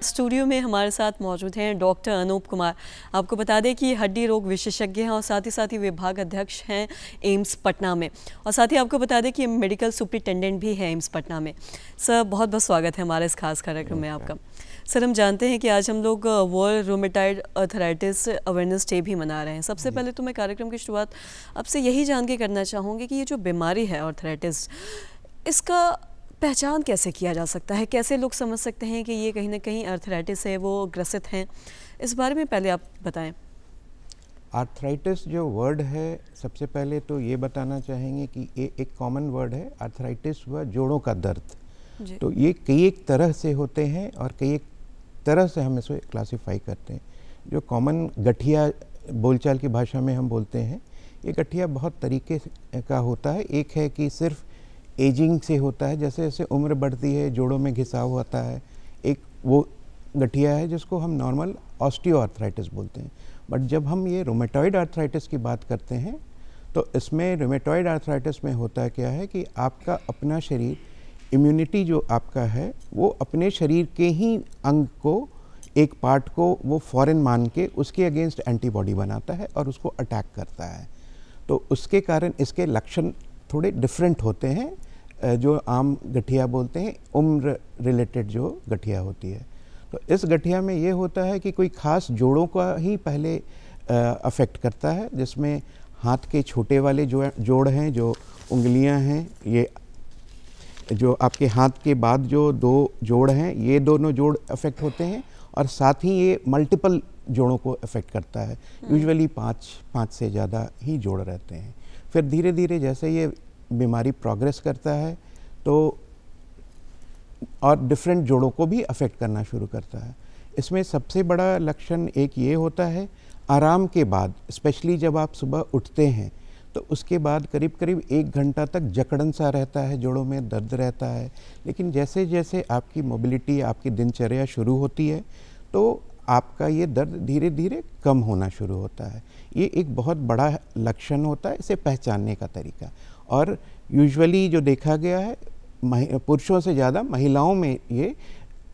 Studio में हमारे साथ मौजूद हैं डॉक्टर अनूप कुमार। आपको बता दें कि हड्डी रोग विशेषज्ञ हैं और साथ ही विभाग अध्यक्ष हैं एम्स पटना में, और साथ ही आपको बता दें कि मेडिकल सुपरिटेंडेंट भी हैं एम्स पटना में। सर, बहुत बहुत स्वागत है हमारे इस खास कार्यक्रम में आपका। सर, हम जानते हैं कि आज हम लोग world rheumatoid arthritis awareness day भी मना रहे हैं। सबसे पहले तो मैं कार्यक्रम की शुरुआत आपसे यही जान के करना चाहूँगी कि ये जो बीमारी है आर्थराइटिस, इसका पहचान कैसे किया जा सकता है? कैसे लोग समझ सकते हैं कि ये कहीं ना कहीं आर्थराइटिस है, वो ग्रसित हैं? इस बारे में पहले आप बताएं। आर्थराइटिस जो वर्ड है, सबसे पहले तो ये बताना चाहेंगे कि ये एक कॉमन वर्ड है। आर्थराइटिस हुआ जोड़ों का दर्द। तो ये कई एक तरह से होते हैं और कई एक तरह से हम इसे क्लासिफाई करते हैं। जो कॉमन गठिया बोलचाल की भाषा में हम बोलते हैं, ये गठिया बहुत तरीके का होता है। एक है कि सिर्फ एजिंग से होता है, जैसे जैसे उम्र बढ़ती है जोड़ों में घिसाव होता है। एक वो गठिया है जिसको हम नॉर्मल ऑस्टियोआर्थराइटिस बोलते हैं। बट जब हम ये रूमेटॉइड आर्थराइटिस की बात करते हैं, तो इसमें रूमेटॉइड आर्थराइटिस में होता है क्या है कि आपका अपना शरीर, इम्यूनिटी जो आपका है, वो अपने शरीर के ही अंग को, एक पार्ट को वो फॉरेन मान के उसके अगेंस्ट एंटीबॉडी बनाता है और उसको अटैक करता है। तो उसके कारण इसके लक्षण थोड़े डिफरेंट होते हैं। जो आम गठिया बोलते हैं, उम्र रिलेटेड जो गठिया होती है, तो इस गठिया में ये होता है कि कोई खास जोड़ों का ही पहले अफेक्ट करता है, जिसमें हाथ के छोटे वाले जो जोड़ हैं, जो उंगलियां हैं, ये जो आपके हाथ के बाद जो दो जोड़ हैं, ये दोनों जोड़ अफेक्ट होते हैं, और साथ ही ये मल्टीपल जोड़ों को अफेक्ट करता है। यूजुअली पाँच से ज़्यादा ही जोड़ रहते हैं। फिर धीरे धीरे जैसे ये बीमारी प्रोग्रेस करता है, तो और डिफरेंट जोड़ों को भी अफेक्ट करना शुरू करता है। इसमें सबसे बड़ा लक्षण एक ये होता है, आराम के बाद, स्पेशली जब आप सुबह उठते हैं, तो उसके बाद करीब करीब 1 घंटा तक जकड़न सा रहता है, जोड़ों में दर्द रहता है। लेकिन जैसे जैसे आपकी मोबिलिटी, आपकी दिनचर्या शुरू होती है, तो आपका ये दर्द धीरे धीरे कम होना शुरू होता है। ये एक बहुत बड़ा लक्षण होता है, इसे पहचानने का तरीका। और यूजुअली जो देखा गया है, पुरुषों से ज़्यादा महिलाओं में ये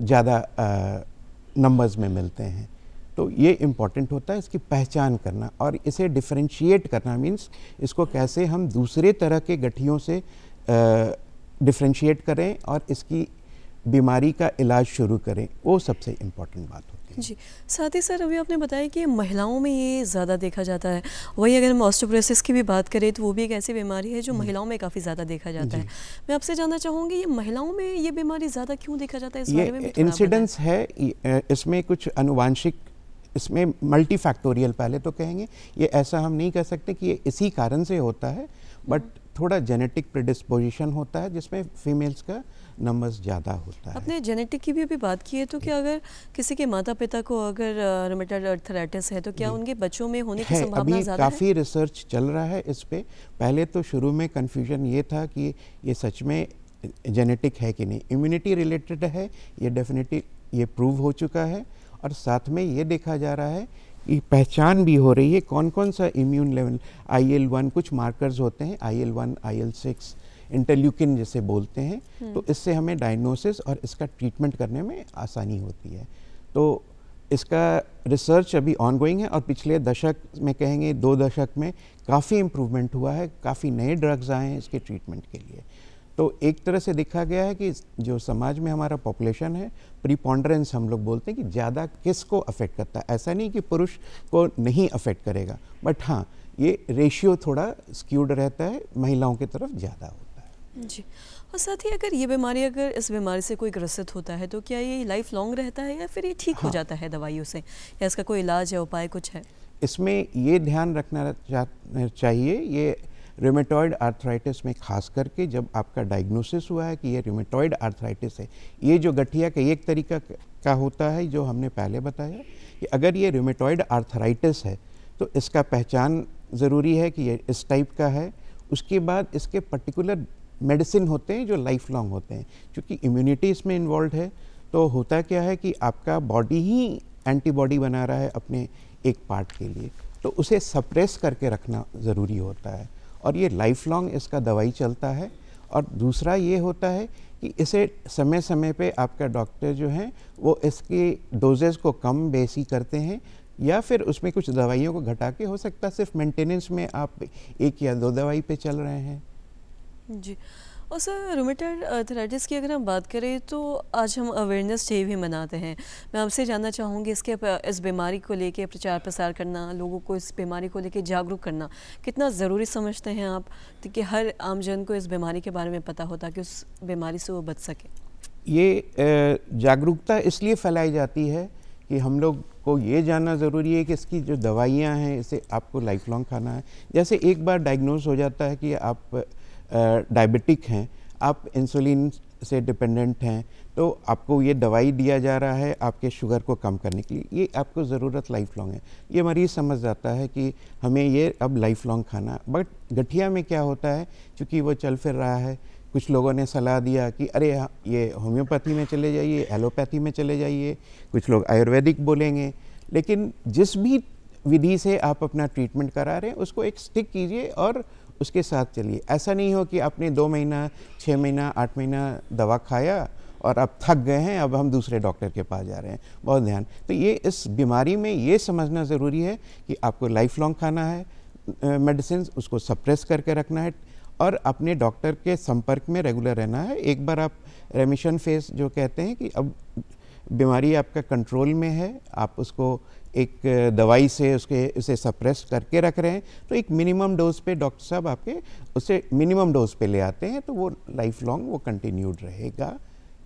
ज़्यादा नंबर्स में मिलते हैं। तो ये इम्पॉर्टेंट होता है इसकी पहचान करना और इसे डिफरेंशिएट करना, मीन्स इसको कैसे हम दूसरे तरह के गठियों से डिफरेंशिएट करें और इसकी बीमारी का इलाज शुरू करें, वो सबसे इम्पॉर्टेंट बात होती है। जी, साथ ही सर अभी आपने बताया कि महिलाओं में ये ज़्यादा देखा जाता है। वही अगर हम ऑस्टियोपोरोसिस की भी बात करें, तो वो भी एक ऐसी बीमारी है जो महिलाओं में काफ़ी ज़्यादा देखा जाता है। मैं आपसे जानना चाहूँगी, ये महिलाओं में ये बीमारी ज़्यादा क्यों देखा जाता है? इस बारे में भी इंसिडेंस है, इसमें कुछ अनुवांशिक, इसमें मल्टीफैक्टोरियल पहले तो कहेंगे। ये ऐसा हम नहीं कह सकते कि ये इसी कारण से होता है, बट थोड़ा जेनेटिक प्रेडिस्पोजिशन होता है, जिसमें फीमेल्स का नंबर्स ज़्यादा होता है। अपने जेनेटिक की भी अभी बात की है, तो क्या अगर किसी के माता पिता को अगर रूमेटॉइड आर्थराइटिस है, तो क्या उनके बच्चों में होने की संभावना ज़्यादा है? काफ़ी रिसर्च चल रहा है इस पे। पहले तो शुरू में कन्फ्यूजन ये था कि ये सच में जेनेटिक है कि नहीं। इम्यूनिटी रिलेटेड है, ये डेफिनेटली ये प्रूव हो चुका है। और साथ में ये देखा जा रहा है कि पहचान भी हो रही है कौन कौन सा इम्यून लेवल, IL-1 कुछ मार्कर्स होते हैं, IL-1, IL-6, इंटरल्यूकिन जिसे बोलते हैं, तो इससे हमें डायग्नोसिस और इसका ट्रीटमेंट करने में आसानी होती है। तो इसका रिसर्च अभी ऑनगोइंग है और पिछले दशक में, कहेंगे 2 दशक में, काफ़ी इम्प्रूवमेंट हुआ है, काफ़ी नए ड्रग्स आए हैं इसके ट्रीटमेंट के लिए। तो एक तरह से देखा गया है कि जो समाज में हमारा पॉपुलेशन है, प्रीपॉन्डरेंस हम लोग बोलते हैं कि ज़्यादा किसको अफेक्ट करता है। ऐसा नहीं कि पुरुष को नहीं अफेक्ट करेगा, बट हाँ, ये रेशियो थोड़ा स्क्यूड रहता है, महिलाओं की तरफ ज़्यादा होता है। जी, और साथ ही अगर ये बीमारी, अगर इस बीमारी से कोई ग्रसित होता है, तो क्या ये लाइफ लॉन्ग रहता है या फिर ये ठीक हो जाता है दवाइयों से, या इसका कोई इलाज या उपाय कुछ है? इसमें ये ध्यान रखना चाहिए, ये रूमेटॉइड आर्थराइटिस में खास करके जब आपका डायग्नोसिस हुआ है कि ये रूमेटॉइड आर्थराइटिस है, ये जो गठिया का एक तरीका का होता है जो हमने पहले बताया कि अगर ये रूमेटॉइड आर्थराइटिस है, तो इसका पहचान ज़रूरी है कि ये इस टाइप का है। उसके बाद इसके पर्टिकुलर मेडिसिन होते हैं जो लाइफ लॉन्ग होते हैं। क्योंकि इम्यूनिटी इसमें इन्वॉल्व है, तो होता क्या है कि आपका बॉडी ही एंटीबॉडी बना रहा है अपने एक पार्ट के लिए, तो उसे सप्रेस करके रखना ज़रूरी होता है। और ये लाइफ लॉन्ग इसका दवाई चलता है और दूसरा ये होता है कि इसे समय समय पे आपका डॉक्टर जो है वो इसके डोजेस को कम बेसी करते हैं, या फिर उसमें कुछ दवाइयों को घटा के, हो सकता है सिर्फ मेंटेनेंस में आप 1 या 2 दवाई पे चल रहे हैं। जी। और सर रूमेटॉइड आर्थराइटिस की अगर हम बात करें तो आज हम अवेयरनेस डे भी मनाते हैं। मैं आपसे जानना चाहूँगी इस बीमारी को लेके प्रचार प्रसार करना, लोगों को इस बीमारी को लेके जागरूक करना कितना ज़रूरी समझते हैं आप, कि हर आमजन को इस बीमारी के बारे में पता होता कि उस बीमारी से वो बच सके? ये जागरूकता इसलिए फैलाई जाती है कि हम लोग को ये जानना ज़रूरी है कि इसकी जो दवाइयाँ हैं इसे आपको लाइफ लॉन्ग खाना है। जैसे एक बार डायग्नोज हो जाता है कि आप डायबिटिक हैं, आप इंसुलिन से डिपेंडेंट हैं, तो आपको ये दवाई दिया जा रहा है आपके शुगर को कम करने के लिए, ये आपको ज़रूरत लाइफ लॉन्ग है। ये मरीज़ समझ जाता है कि हमें ये अब लाइफ लॉन्ग खाना है। बट गठिया में क्या होता है, चूँकि वो चल फिर रहा है, कुछ लोगों ने सलाह दिया कि अरे ये होम्योपैथी में चले जाइए, एलोपैथी में चले जाइए, कुछ लोग आयुर्वेदिक बोलेंगे, लेकिन जिस भी विधि से आप अपना ट्रीटमेंट करा रहे हैं उसको एक स्टिक कीजिए और उसके साथ चलिए। ऐसा नहीं हो कि आपने 2 महीना, 6 महीना, 8 महीना दवा खाया और अब थक गए हैं, अब हम दूसरे डॉक्टर के पास जा रहे हैं। बहुत ध्यान, तो ये इस बीमारी में ये समझना ज़रूरी है कि आपको लाइफ लॉन्ग खाना है मेडिसिन, उसको सप्रेस करके रखना है और अपने डॉक्टर के संपर्क में रेगुलर रहना है। एक बार आप रेमिशन फेज जो कहते हैं कि अब बीमारी आपका कंट्रोल में है, आप उसको एक दवाई से उसे सप्रेस करके रख रहे हैं, तो एक मिनिमम डोज पे डॉक्टर साहब आपके उसे मिनिमम डोज पे ले आते हैं, तो वो लाइफ लॉन्ग वो कंटिन्यूड रहेगा।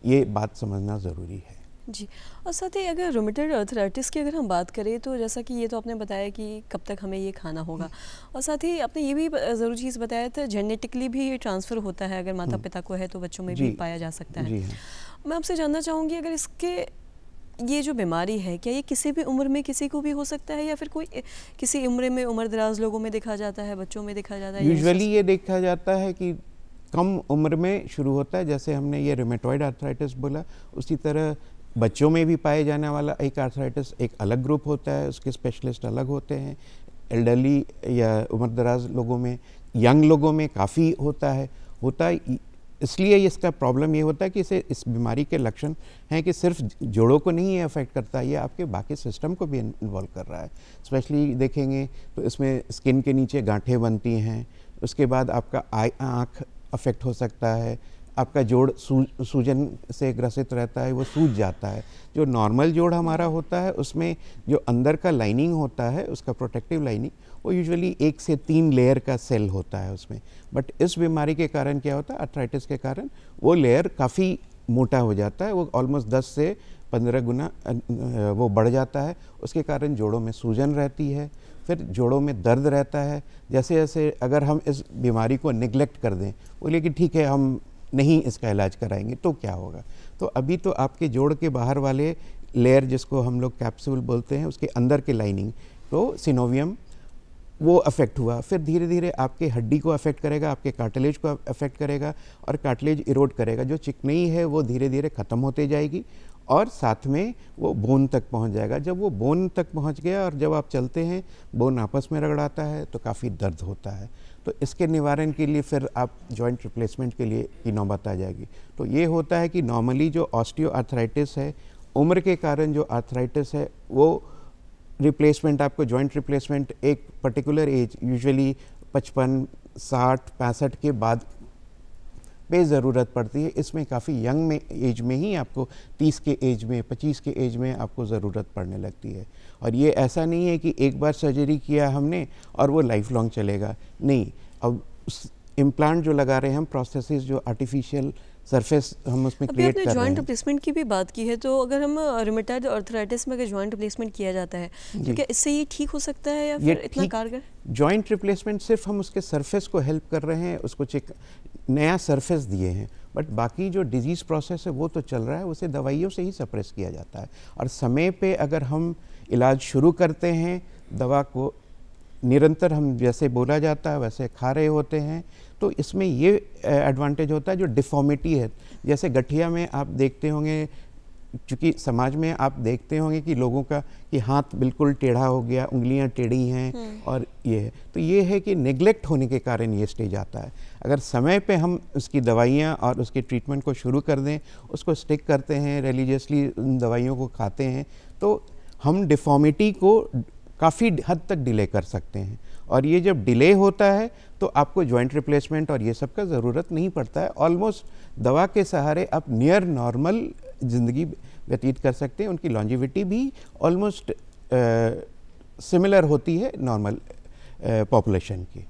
ये बात समझना ज़रूरी है। जी। और साथ ही अगर रूमेटॉइड आर्थराइटिस की अगर हम बात करें तो जैसा कि ये तो आपने बताया कि कब तक हमें ये खाना होगा, और साथ ही आपने ये भी ज़रूरी चीज़ बताया था, जेनेटिकली भी ये ट्रांसफ़र होता है, अगर माता पिता को है तो बच्चों में भी पाया जा सकता है। मैं आपसे जानना चाहूँगी, अगर इसके ये जो बीमारी है क्या ये किसी भी उम्र में किसी को भी हो सकता है, या फिर कोई किसी उम्र में, उम्र दराज लोगों में देखा जाता है, बच्चों में देखा जाता है? यूजुअली ये देखा जाता है कि कम उम्र में शुरू होता है, जैसे हमने ये रूमेटॉइड आर्थराइटिस बोला, उसी तरह बच्चों में भी पाए जाने वाला एक आर्थराइटिस एक अलग ग्रुप होता है, उसके स्पेशलिस्ट अलग होते हैं। एल्डरली या उम्र दराज लोगों में, यंग लोगों में काफ़ी होता है। इसलिए इसका प्रॉब्लम ये होता है कि इस बीमारी के लक्षण हैं कि सिर्फ जोड़ों को नहीं अफेक्ट करता, ये आपके बाकी सिस्टम को भी इन्वॉल्व कर रहा है। स्पेशली देखेंगे तो इसमें स्किन के नीचे गांठें बनती हैं, उसके बाद आपका आँख अफेक्ट हो सकता है, आपका जोड़ सूजन से ग्रसित रहता है, वो सूज जाता है। जो नॉर्मल जोड़ हमारा होता है उसमें जो अंदर का लाइनिंग होता है, उसका प्रोटेक्टिव लाइनिंग, वो यूजुअली 1 से 3 लेयर का सेल होता है उसमें। बट इस बीमारी के कारण क्या होता है, आर्थराइटिस के कारण वो लेयर काफ़ी मोटा हो जाता है, वो ऑलमोस्ट 10 से 15 गुना वो बढ़ जाता है। उसके कारण जोड़ों में सूजन रहती है, फिर जोड़ों में दर्द रहता है। जैसे जैसे अगर हम इस बीमारी को निगलेक्ट कर दें, बोले कि ठीक है हम नहीं इसका इलाज कराएंगे, तो क्या होगा, तो अभी तो आपके जोड़ के बाहर वाले लेयर, जिसको हम लोग कैप्सूल बोलते हैं, उसके अंदर के लाइनिंग, तो सिनोवियम, वो अफेक्ट हुआ, फिर धीरे धीरे आपके हड्डी को अफेक्ट करेगा, आपके कार्टिलेज को अफेक्ट करेगा और कार्टिलेज इरोड करेगा। जो चिकनाई है वो धीरे धीरे ख़त्म होते जाएगी और साथ में वो बोन तक पहुंच जाएगा। जब वो बोन तक पहुंच गया और जब आप चलते हैं, बोन आपस में रगड़ाता है तो काफ़ी दर्द होता है। तो इसके निवारण के लिए फिर आप जॉइंट रिप्लेसमेंट के लिए की नौबत आ जाएगी। तो ये होता है कि नॉर्मली जो ऑस्टियो आर्थराइटिस है, उम्र के कारण जो आर्थराइटिस है, वो रिप्लेसमेंट, आपको जॉइंट रिप्लेसमेंट एक पर्टिकुलर एज, यूजुअली 55, 60, 65 के बाद पे ज़रूरत पड़ती है। इसमें काफ़ी यंग में एज में ही आपको 30 के एज में, 25 के एज में आपको ज़रूरत पड़ने लगती है। और ये ऐसा नहीं है कि एक बार सर्जरी किया हमने और वो लाइफ लॉन्ग चलेगा, नहीं। अब इम्प्लांट जो लगा रहे हैं हम, प्रोस्थेसिस जो आर्टिफिशियल सरफेस हम उसमें क्रिएट कर रहे हैं। जॉइंट रिप्लेसमेंट की भी बात की है, तो अगर हम रूमेटॉइड आर्थराइटिस में अगर जॉइंट रिप्लेसमेंट किया जाता है तो क्या इससे ये ठीक हो सकता है या फिर इतना कारगर? जॉइंट रिप्लेसमेंट सिर्फ हम उसके सरफेस को हेल्प कर रहे हैं, उसको नया सरफेस दिए हैं, बट बाकी जो डिजीज़ प्रोसेस है वो तो चल रहा है, उसे दवाइयों से ही सप्रेस किया जाता है। और समय पे अगर हम इलाज शुरू करते हैं, दवा को निरंतर हम जैसे बोला जाता है वैसे खा रहे होते हैं, तो इसमें ये एडवांटेज होता है। जो डिफॉर्मिटी है, जैसे गठिया में आप देखते होंगे चूँकि समाज में आप देखते होंगे कि लोगों का कि हाथ बिल्कुल टेढ़ा हो गया, उंगलियां टेढ़ी हैं और ये है, तो ये है कि नेग्लेक्ट होने के कारण ये स्टेज आता है। अगर समय पे हम उसकी दवाइयाँ और उसके ट्रीटमेंट को शुरू कर दें, उसको स्टिक करते हैं, रिलीजियसली उन दवाइयों को खाते हैं, तो हम डिफॉर्मिटी को काफ़ी हद तक डिले कर सकते हैं। और ये जब डिले होता है तो आपको जॉइंट रिप्लेसमेंट और ये सब का ज़रूरत नहीं पड़ता है। ऑलमोस्ट दवा के सहारे आप नियर नॉर्मल ज़िंदगी व्यतीत कर सकते हैं। उनकी लॉन्जिविटी भी ऑलमोस्ट सिमिलर होती है नॉर्मल पॉपुलेशन की।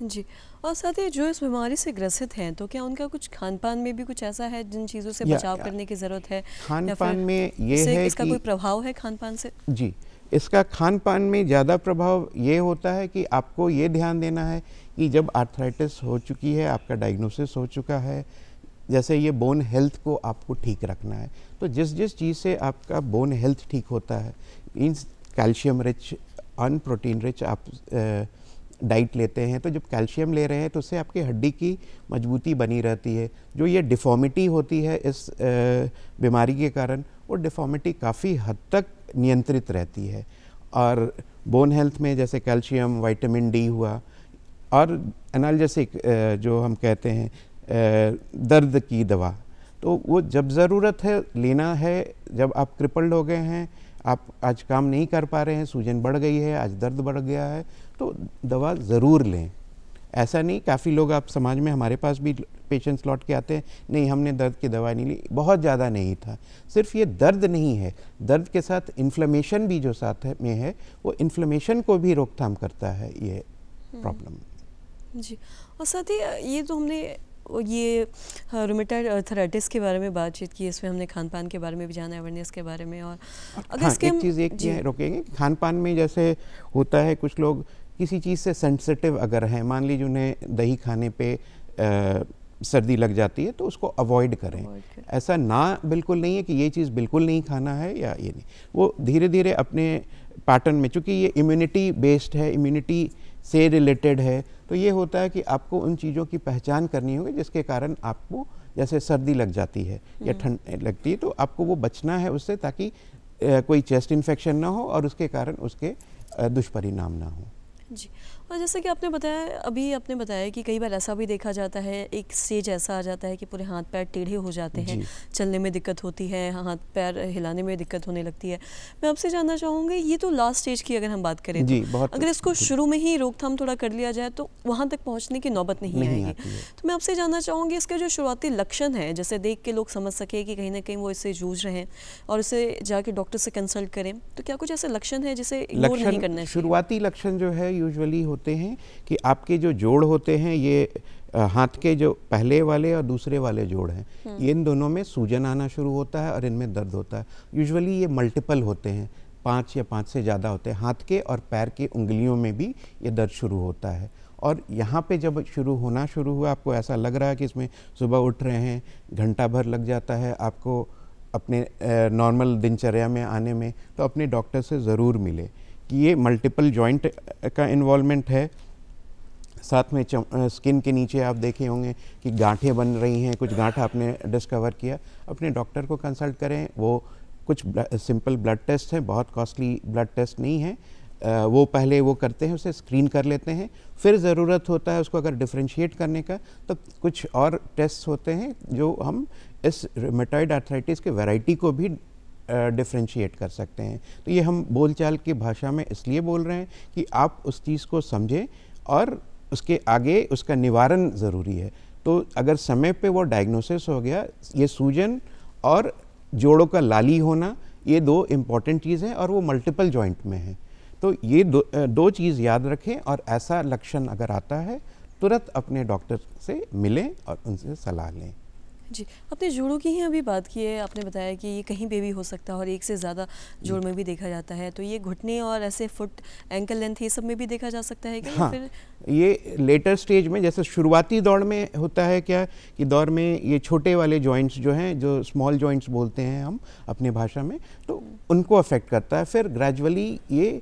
जी, और साथ ही जो इस बीमारी से ग्रसित हैं, तो क्या उनका कुछ खान पान में भी कुछ ऐसा है जिन चीज़ों से बचाव करने की ज़रूरत है? खान पान में ये है इसका कि कोई प्रभाव है खान पान से? जी, इसका खान पान में ज़्यादा प्रभाव ये होता है कि आपको ये ध्यान देना है कि जब आर्थराइटिस हो चुकी है, आपका डायग्नोसिस हो चुका है, जैसे ये बोन हेल्थ को आपको ठीक रखना है। तो जिस जिस चीज़ से आपका बोन हेल्थ ठीक होता है, मीन्स कैल्शियम रिच, अन प्रोटीन रिच आप डाइट लेते हैं, तो जब कैल्शियम ले रहे हैं तो उससे आपकी हड्डी की मजबूती बनी रहती है। जो ये डिफॉर्मिटी होती है इस बीमारी के कारण, वो डिफॉर्मिटी काफ़ी हद तक नियंत्रित रहती है। और बोन हेल्थ में जैसे कैल्शियम, विटामिन डी हुआ, और एनाल्जेसिक जो हम कहते हैं दर्द की दवा, तो वो जब ज़रूरत है लेना है। जब आप क्रिपल्ड हो गए हैं, आप आज काम नहीं कर पा रहे हैं, सूजन बढ़ गई है, आज दर्द बढ़ गया है, तो दवा ज़रूर लें। ऐसा नहीं, काफ़ी लोग आप समाज में हमारे पास भी पेशेंट्स लौट के आते हैं, नहीं हमने दर्द की दवा नहीं ली, बहुत ज़्यादा नहीं था। सिर्फ ये दर्द नहीं है, दर्द के साथ इन्फ्लेमेशन भी जो साथ में है, वो इन्फ्लेमेशन को भी रोकथाम करता है ये प्रॉब्लम। जी, और साथ ही ये तो हमने ये रूमेटॉइड आर्थराइटिस के बारे में बातचीत की, इसमें हमने खान पान के बारे में भी जाना, अवेयरनेस के बारे में। और अगर हाँ, एक चीज़ रोकेंगे, खान पान में जैसे होता है कुछ लोग किसी चीज़ से सेंसिटिव अगर हैं, मान लीजिए उन्हें दही खाने पे सर्दी लग जाती है, तो उसको अवॉइड करें। ऐसा ना बिल्कुल नहीं है कि ये चीज़ बिल्कुल नहीं खाना है या ये नहीं, वो धीरे धीरे अपने पैटर्न में, चूँकि ये इम्यूनिटी बेस्ड है, इम्यूनिटी से रिलेटेड है, तो ये होता है कि आपको उन चीज़ों की पहचान करनी होगी जिसके कारण आपको, जैसे सर्दी लग जाती है या ठंड लगती है, तो आपको वो बचना है उससे, ताकि कोई चेस्ट इन्फेक्शन ना हो और उसके कारण उसके दुष्परिणाम ना हो। जी, और जैसे कि आपने बताया, अभी आपने बताया कि कई बार ऐसा भी देखा जाता है, एक स्टेज ऐसा आ जाता है कि पूरे हाथ पैर टेढ़े हो जाते हैं, चलने में दिक्कत होती है, हाथ पैर हिलाने में दिक्कत होने लगती है। मैं आपसे जानना चाहूँगी, ये तो लास्ट स्टेज की अगर हम बात करें तो अगर इसको शुरू में ही रोकथाम थोड़ा कर लिया जाए तो वहाँ तक पहुँचने की नौबत नहीं आएगी। तो मैं आपसे जानना चाहूँगी, इसके जो शुरुआती लक्षण हैं, जैसे देख के लोग समझ सके कि कहीं ना कहीं वो इससे जूझ रहे हैं और इसे जाके डॉक्टर से कंसल्ट करें, तो क्या कुछ ऐसे लक्षण है जिसे इग्नोर नहीं करना चाहिए? शुरुआती लक्षण जो है यूजुअली होते हैं कि आपके जो जोड़ होते हैं, ये हाथ के जो पहले वाले और दूसरे वाले जोड़ हैं, इन दोनों में सूजन आना शुरू होता है और इनमें दर्द होता है। यूजुअली ये मल्टीपल होते हैं, 5 या 5 से ज़्यादा होते हैं। हाथ के और पैर के उंगलियों में भी ये दर्द शुरू होता है। और यहाँ पे जब शुरू हुआ, आपको ऐसा लग रहा है कि इसमें सुबह उठ रहे हैं, घंटा भर लग जाता है आपको अपने नॉर्मल दिनचर्या में आने में, तो अपने डॉक्टर से ज़रूर मिले कि ये मल्टीपल जॉइंट का इन्वॉल्वमेंट है। साथ में स्किन के नीचे आप देखे होंगे कि गांठें बन रही हैं, कुछ गांठ आपने डिस्कवर किया, अपने डॉक्टर को कंसल्ट करें। वो कुछ सिंपल ब्लड टेस्ट हैं, बहुत कॉस्टली ब्लड टेस्ट नहीं है, वो पहले वो करते हैं, उसे स्क्रीन कर लेते हैं। फिर ज़रूरत होता है उसको अगर डिफरेंशिएट करने का, तो कुछ और टेस्ट होते हैं जो हम इस रूमेटॉइड आर्थराइटिस के वैरायटी को भी डिफरेंशिएट कर सकते हैं। तो ये हम बोलचाल की भाषा में इसलिए बोल रहे हैं कि आप उस चीज़ को समझें और उसके आगे उसका निवारण ज़रूरी है। तो अगर समय पे वो डायग्नोसिस हो गया, ये सूजन और जोड़ों का लाली होना, ये 2 इम्पॉर्टेंट चीज़ हैं और वो मल्टीपल जॉइंट में है। तो ये दो चीज़ याद रखें, और ऐसा लक्षण अगर आता है तुरंत अपने डॉक्टर से मिलें और उनसे सलाह लें। जी, आपने जोड़ों की ही अभी बात की है, आपने बताया कि ये कहीं पे भी हो सकता है और एक से ज़्यादा जोड़ में भी देखा जाता है, तो ये घुटने और ऐसे फुट एंकल लेंथ ये सब में भी देखा जा सकता है क्या? हाँ, फिर ये लेटर स्टेज में, जैसे शुरुआती दौर में होता है क्या कि दौर में ये छोटे वाले जॉइंट्स जो हैं, जो स्मॉल जॉइंट्स बोलते हैं हम अपनी भाषा में, तो उनको अफेक्ट करता है। फिर ग्रेजुअली ये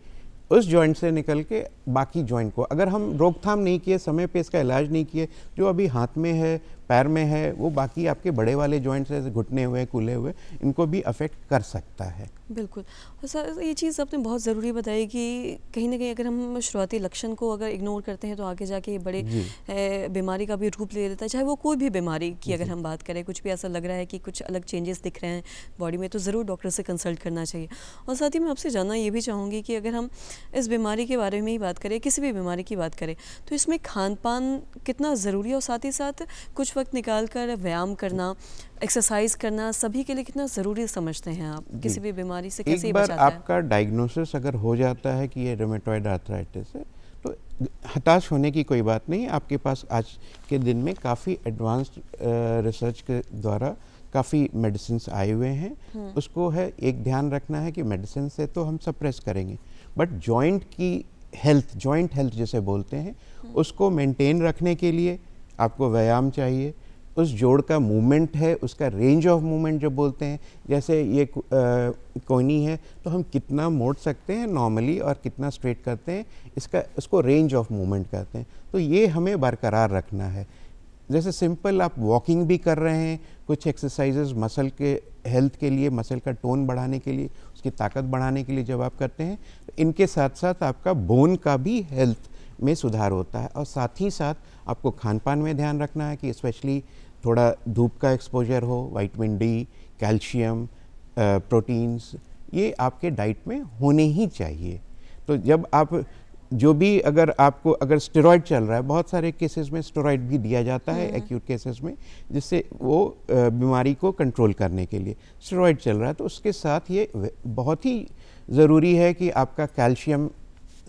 उस जॉइंट से निकल के बाकी जॉइंट को, अगर हम रोकथाम नहीं किए, समय पे इसका इलाज नहीं किए, जो अभी हाथ में है, पैर में है वो बाकी आपके बड़े वाले जॉइंट्स जैसे घुटने हुए, कूल्हे हुए, इनको भी अफेक्ट कर सकता है। बिल्कुल। और सर ये चीज़ आपने बहुत ज़रूरी बताई कि कहीं ना कहीं अगर हम शुरुआती लक्षण को अगर इग्नोर करते हैं तो आगे जाके ये बड़े बीमारी का भी रूप ले लेता है, चाहे वो कोई भी बीमारी की अगर हम बात करें, कुछ भी ऐसा लग रहा है कि कुछ अलग चेंजेस दिख रहे हैं बॉडी में, तो ज़रूर डॉक्टर से कंसल्ट करना चाहिए। और साथ ही मैं आपसे जानना ये भी चाहूँगी कि अगर हम इस बीमारी के बारे में ही बात करें, किसी भी बीमारी की बात करें, तो इसमें खान पान कितना ज़रूरी है और साथ ही साथ कुछ वक्त निकाल कर व्यायाम करना, एक्सरसाइज करना सभी के लिए कितना ज़रूरी समझते हैं आप? किसी भी बीमारी से कैसे बचाता है? एक बार आपका डायग्नोसिस अगर हो जाता है कि ये रूमेटॉइड आर्थराइटिस है, तो हताश होने की कोई बात नहीं। आपके पास आज के दिन में काफ़ी एडवांस्ड रिसर्च के द्वारा काफ़ी मेडिसिन आए हुए हैं। उसको है एक ध्यान रखना है कि मेडिसिन से तो हम सप्रेस करेंगे, बट जॉइंट की हेल्थ, जॉइंट हेल्थ जिसे बोलते हैं, उसको मेंटेन रखने के लिए आपको व्यायाम चाहिए। उस जोड़ का मूवमेंट है, उसका रेंज ऑफ मूवमेंट जो बोलते हैं, जैसे ये कोहनी है तो हम कितना मोड़ सकते हैं नॉर्मली और कितना स्ट्रेट करते हैं, उसको रेंज ऑफ मूवमेंट कहते हैं। तो ये हमें बरकरार रखना है। जैसे सिंपल आप वॉकिंग भी कर रहे हैं, कुछ एक्सरसाइजेज मसल के हेल्थ के लिए, मसल का टोन बढ़ाने के लिए, उसकी ताकत बढ़ाने के लिए जब आप करते हैं, तो इनके साथ साथ आपका बोन का भी हेल्थ में सुधार होता है। और साथ ही साथ आपको खान पान में ध्यान रखना है कि स्पेशली थोड़ा धूप का एक्सपोजर हो, विटामिन डी, कैल्शियम, प्रोटीन्स, ये आपके डाइट में होने ही चाहिए। तो जब आप जो भी अगर स्टेरॉइड चल रहा है, बहुत सारे केसेस में स्टेरॉइड भी दिया जाता है एक्यूट केसेस में, जिससे वो बीमारी को कंट्रोल करने के लिए स्टेरॉइड चल रहा है, तो उसके साथ ये बहुत ही ज़रूरी है कि आपका कैल्शियम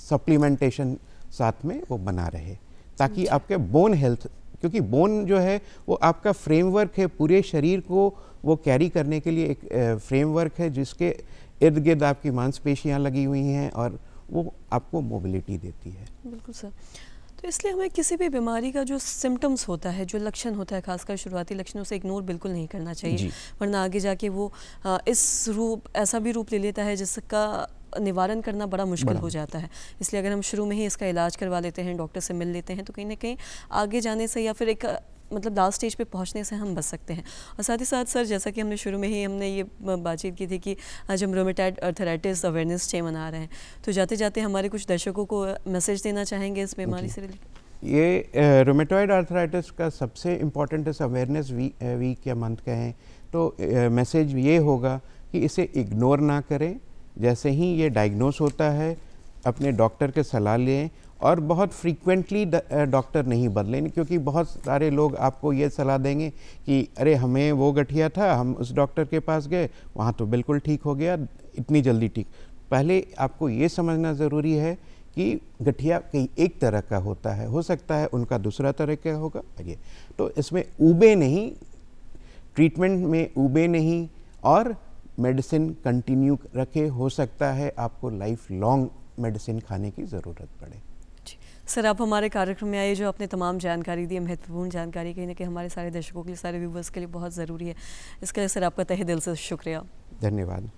सप्लीमेंटेशन साथ में वो बना रहे, ताकि आपके बोन हेल्थ, क्योंकि बोन जो है वो आपका फ्रेमवर्क है, पूरे शरीर को वो कैरी करने के लिए एक फ्रेमवर्क है जिसके इर्द गिर्द आपकी मांसपेशियां लगी हुई हैं और वो आपको मोबिलिटी देती है। बिल्कुल सर। तो इसलिए हमें किसी भी बीमारी का जो सिम्टम्स होता है, जो लक्षण होता है, खासकर शुरुआती लक्षणों से इग्नोर बिल्कुल नहीं करना चाहिए, वरना आगे जाके वो ऐसा भी रूप ले लेता है जिसका निवारण करना बड़ा मुश्किल हो जाता है। इसलिए अगर हम शुरू में ही इसका इलाज करवा लेते हैं, डॉक्टर से मिल लेते हैं, तो कहीं ना कहीं आगे जाने से या फिर एक लास्ट स्टेज पे पहुंचने से हम बच सकते हैं। और साथ ही साथ सर, जैसा कि हमने शुरू में ही ये बातचीत की थी कि आज हम रूमेटॉइड आर्थराइटिस अवेयरनेस डे मना रहे हैं, तो जाते जाते हमारे कुछ दर्शकों को मैसेज देना चाहेंगे इस बीमारी से रिलेटेड? ये रूमेटॉइड आर्थराइटिस का सबसे इम्पॉर्टेंट इस अवेयरनेस वीक या मंथ कहें तो मैसेज ये होगा कि इसे इग्नोर ना करें। जैसे ही ये डायग्नोस होता है, अपने डॉक्टर के सलाह लें और बहुत फ्रीक्वेंटली डॉक्टर नहीं बदलें, क्योंकि बहुत सारे लोग आपको ये सलाह देंगे कि अरे हमें वो गठिया था, हम उस डॉक्टर के पास गए, वहाँ तो बिल्कुल ठीक हो गया, इतनी जल्दी ठीक। पहले आपको ये समझना ज़रूरी है कि गठिया कई एक तरह का होता है, हो सकता है उनका दूसरा तरह का होगा ये, तो इसमें ऊबे नहीं, ट्रीटमेंट में ऊबे नहीं और मेडिसिन कंटिन्यू रखे। हो सकता है आपको लाइफ लॉन्ग मेडिसिन खाने की ज़रूरत पड़े। सर, आप हमारे कार्यक्रम में आए, जो आपने तमाम जानकारी दी, महत्वपूर्ण जानकारी, कहीं ना कहीं हमारे सारे दर्शकों के लिए, सारे व्यूवर्स के लिए बहुत ज़रूरी है। इसके लिए सर आपका तहे दिल से शुक्रिया। धन्यवाद।